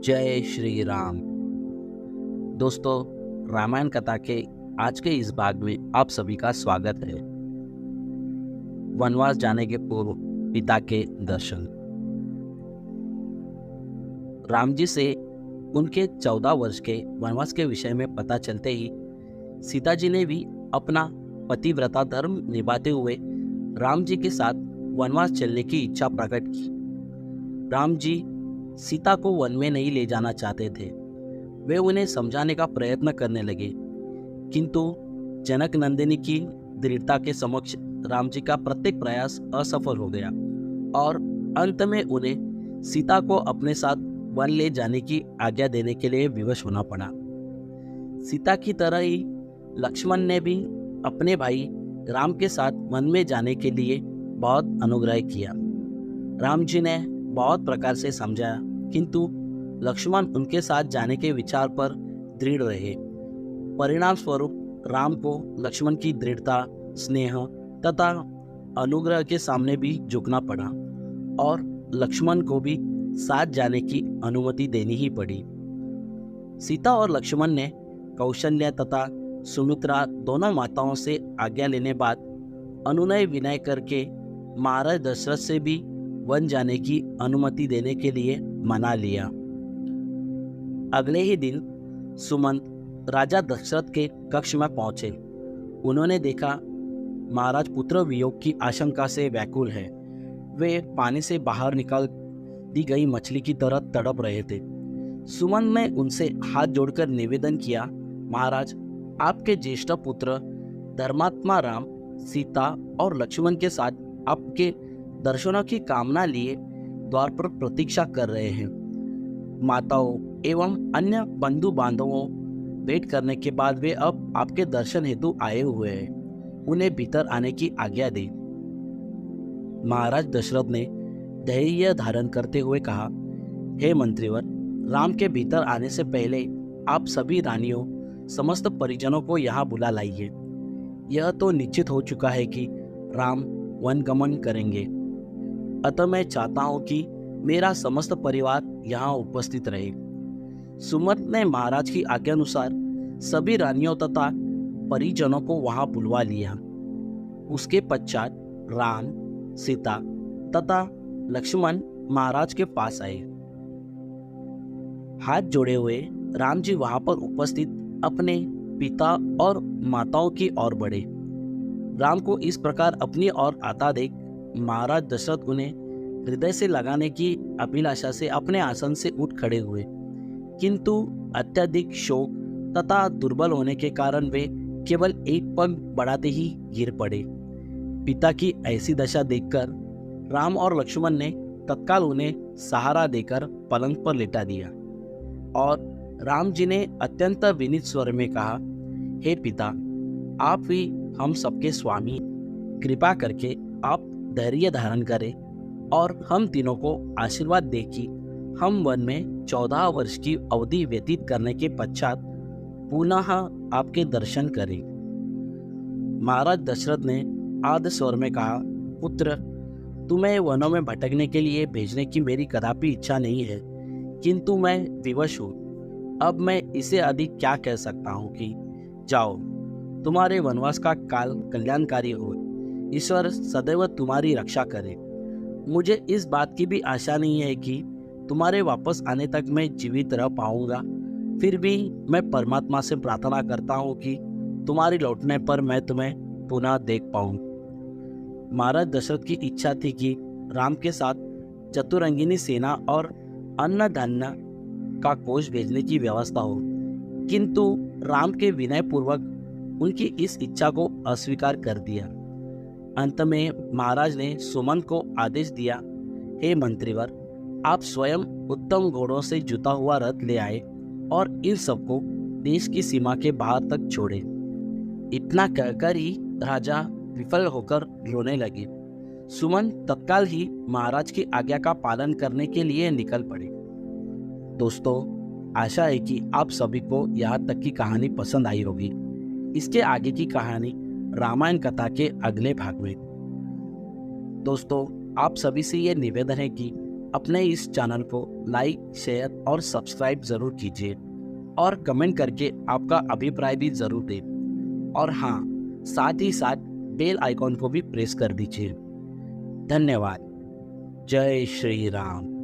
जय श्री राम। दोस्तों, रामायण कथा के आज के इस भाग में आप सभी का स्वागत है। वनवास जाने के पूर्व पिता के दर्शन। राम जी से उनके 14 वर्ष के वनवास के विषय में पता चलते ही सीता जी ने भी अपना पतिव्रता धर्म निभाते हुए राम जी के साथ वनवास चलने की इच्छा प्रकट की। राम जी सीता को वन में नहीं ले जाना चाहते थे। वे उन्हें समझाने का प्रयत्न करने लगे, किंतु जनक नंदिनी की दृढ़ता के समक्ष राम जी का प्रत्येक प्रयास असफल हो गया और अंत में उन्हें सीता को अपने साथ वन ले जाने की आज्ञा देने के लिए विवश होना पड़ा। सीता की तरह ही लक्ष्मण ने भी अपने भाई राम के साथ वन में जाने के लिए बहुत अनुग्रह किया। राम जी ने बहुत प्रकार से समझाया, किंतु लक्ष्मण उनके साथ जाने के विचार पर दृढ़ रहे। परिणाम स्वरूप राम को लक्ष्मण की दृढ़ता, स्नेह तथा अनुग्रह के सामने भी झुकना पड़ा और लक्ष्मण को भी साथ जाने की अनुमति देनी ही पड़ी। सीता और लक्ष्मण ने कौशल्या तथा सुमित्रा दोनों माताओं से आज्ञा लेने बाद अनुनय विनय करके महाराज दशरथ से भी वन जाने की अनुमति देने के लिए मना लिया। अगले ही दिन सुमंत राजा दशरथ के कक्ष में पहुंचे। उन्होंने देखा महाराज पुत्र वियोग की आशंका से व्याकुल है। वे पानी से बाहर निकाल दी गई मछली की तरह तड़प रहे थे। सुमंत ने उनसे हाथ जोड़कर निवेदन किया, महाराज, आपके ज्येष्ठ पुत्र धर्मात्मा राम सीता और लक्ष्मण के साथ आपके दर्शनों की कामना लिए द्वार पर प्रतीक्षा कर रहे हैं। माताओं एवं अन्य बंधु बांधवों वेट करने के बाद वे अब आपके दर्शन हेतु आए हुए हैं। उन्हें भीतर आने की आज्ञा दें। महाराज दशरथ ने धैर्य धारण करते हुए कहा, हे मंत्रीवर, राम के भीतर आने से पहले आप सभी रानियों समस्त परिजनों को यहाँ बुला लाइए। यह तो निश्चित हो चुका है कि राम वन गमन करेंगे, अतः मैं चाहता हूं कि मेरा समस्त परिवार यहाँ उपस्थित रहे। सुमंत ने महाराज की आज्ञा अनुसार सभी रानियों तथा परिजनों को वहां बुलवा लिया। उसके पश्चात राम, सीता तथा लक्ष्मण महाराज के पास आए। हाथ जोड़े हुए राम जी वहां पर उपस्थित अपने पिता और माताओं की ओर बढ़े। राम को इस प्रकार अपनी ओर आता देख महाराज दशरथ उन्हें हृदय से लगाने की अभिलाषा से अपने आसन से उठ खड़े हुए, किंतु अत्यधिक शोक तथा दुर्बल होने के कारण वे केवल एक पग बढ़ाते ही गिर पड़े। पिता की ऐसी दशा देखकर राम और लक्ष्मण ने तत्काल उन्हें सहारा देकर पलंग पर लेटा दिया और राम जी ने अत्यंत विनीत स्वर में कहा, हे पिता, आप ही हम सबके स्वामी, कृपा करके आप धैर्य धारण करें और हम तीनों को आशीर्वाद दे कि हम वन में 14 वर्ष की अवधि व्यतीत करने के पश्चात पुनः आपके दर्शन करें। महाराज दशरथ ने आर्द्र स्वर में कहा, पुत्र, तुम्हें वनों में भटकने के लिए भेजने की मेरी कदापि इच्छा नहीं है, किंतु मैं विवश हूँ। अब मैं इसे अधिक क्या कह सकता हूँ कि जाओ, तुम्हारे वनवास का काल कल्याणकारी हो। ईश्वर सदैव तुम्हारी रक्षा करे। मुझे इस बात की भी आशा नहीं है कि तुम्हारे वापस आने तक मैं जीवित रह पाऊंगा। फिर भी मैं परमात्मा से प्रार्थना करता हूँ कि तुम्हारी लौटने पर मैं तुम्हें पुनः देख पाऊँ। महाराज दशरथ की इच्छा थी कि राम के साथ चतुरंगिनी सेना और अन्न धान्य का कोष भेजने की व्यवस्था हो, किंतु राम के विनय पूर्वक उनकी इस इच्छा को अस्वीकार कर दिया। अंत में महाराज ने सुमंत को आदेश दिया, हे मंत्रीवर, आप स्वयं उत्तम घोड़ों से जुता हुआ रथ ले आए और इन सबको देश की सीमा के बाहर तक छोड़े। इतना कहकर ही राजा विफल होकर रोने लगे। सुमंत तत्काल ही महाराज की आज्ञा का पालन करने के लिए निकल पड़े। दोस्तों, आशा है कि आप सभी को यहाँ तक की कहानी पसंद आई होगी। इसके आगे की कहानी रामायण कथा के अगले भाग में। दोस्तों, आप सभी से ये निवेदन है कि अपने इस चैनल को लाइक, शेयर और सब्सक्राइब ज़रूर कीजिए और कमेंट करके आपका अभिप्राय भी ज़रूर दें। और हाँ, साथ ही साथ बेल आइकॉन को भी प्रेस कर दीजिए। धन्यवाद। जय श्री राम।